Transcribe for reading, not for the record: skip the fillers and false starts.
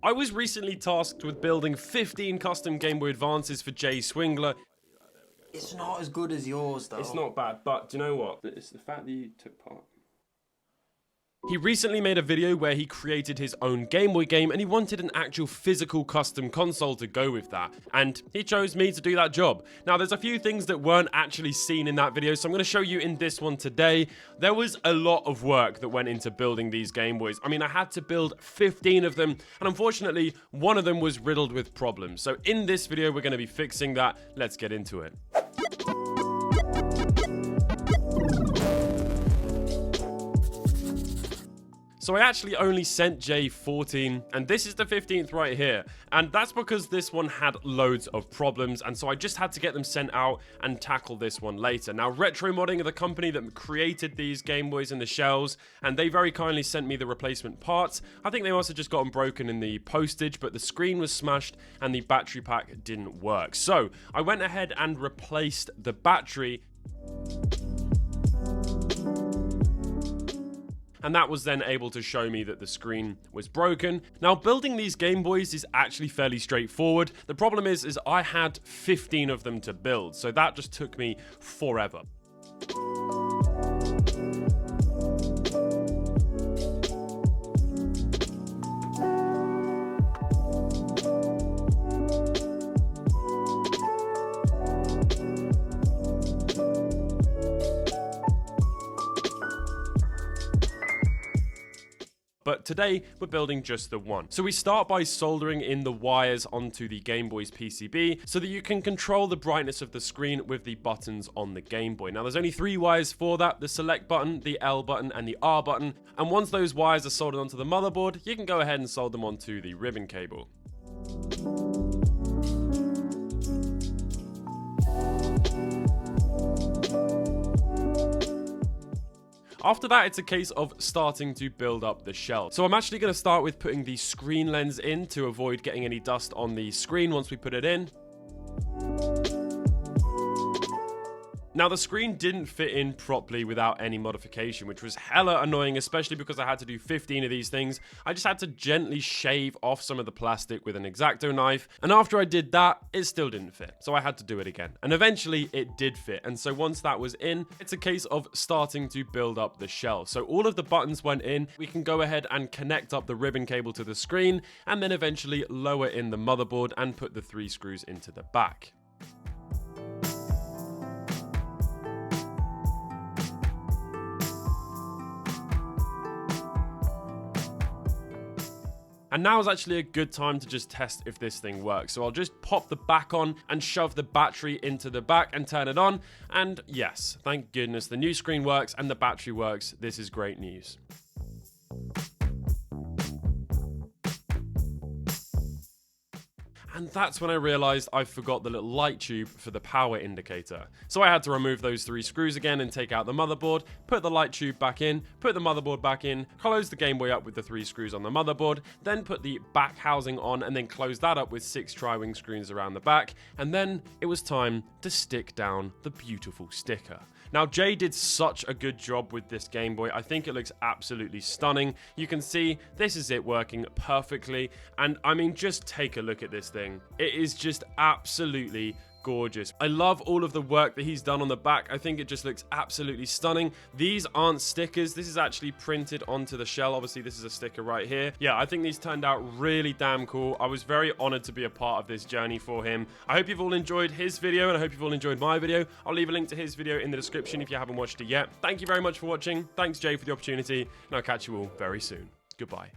I was recently tasked with building 15 custom Game Boy Advances for Jay Swingler. It's not as good as yours, though. It's not bad, but do you know what? It's the fact that you took part. He recently made a video where he created his own Game Boy game and he wanted an actual physical custom console to go with that. And he chose me to do that job. Now there's a few things that weren't actually seen in that video, so I'm going to show you in this one today. There was a lot of work that went into building these Game Boys. I mean, I had to build 15 of them, and unfortunately, one of them was riddled with problems. So in this video, we're going to be fixing that. Let's get into it. So I actually only sent Jay 14, and this is the 15th right here. And that's because this one had loads of problems, and so I just had to get them sent out and tackle this one later. Now, Retro Modding are the company that created these Game Boys in the shells, and they very kindly sent me the replacement parts. I think they must have just gotten broken in the postage, but the screen was smashed and the battery pack didn't work. So I went ahead and replaced the battery. And that was then able to show me that the screen was broken. Now, building these Game Boys is actually fairly straightforward. The problem is I had 15 of them to build, so that just took me forever. But today, we're building just the one. So we start by soldering in the wires onto the Game Boy's PCB so that you can control the brightness of the screen with the buttons on the Game Boy. Now, there's only 3 wires for that: the select button, the L button, and the R button. And once those wires are soldered onto the motherboard, you can go ahead and solder them onto the ribbon cable. After that, it's a case of starting to build up the shell. So I'm actually going to start with putting the screen lens in to avoid getting any dust on the screen once we put it in. Now, the screen didn't fit in properly without any modification, which was hella annoying, especially because I had to do 15 of these things. I just had to gently shave off some of the plastic with an X-Acto knife, and after I did that, it still didn't fit. So I had to do it again, and eventually it did fit. And so once that was in, it's a case of starting to build up the shell. So all of the buttons went in. We can go ahead and connect up the ribbon cable to the screen, and then eventually lower in the motherboard and put the 3 screws into the back. And now is actually a good time to just test if this thing works. So I'll just pop the back on and shove the battery into the back and turn it on. And yes, thank goodness the new screen works and the battery works. This is great news. And that's when I realized I forgot the little light tube for the power indicator. So I had to remove those 3 screws again and take out the motherboard, put the light tube back in, put the motherboard back in, close the Game Boy up with the 3 screws on the motherboard, then put the back housing on and then close that up with 6 tri-wing screws around the back. And then it was time to stick down the beautiful sticker. Now, Jay did such a good job with this Game Boy. I think it looks absolutely stunning. You can see this is it working perfectly. And I mean, just take a look at this thing. It is just absolutely gorgeous. I love all of the work that he's done on the back. I think it just looks absolutely stunning. These aren't stickers. This is actually printed onto the shell. Obviously, this is a sticker right here. Yeah, I think these turned out really damn cool. I was very honored to be a part of this journey for him. I hope you've all enjoyed his video, and I hope you've all enjoyed my video. I'll leave a link to his video in the description if you haven't watched it yet. Thank you very much for watching. Thanks, Jay, for the opportunity, and I'll catch you all very soon. Goodbye.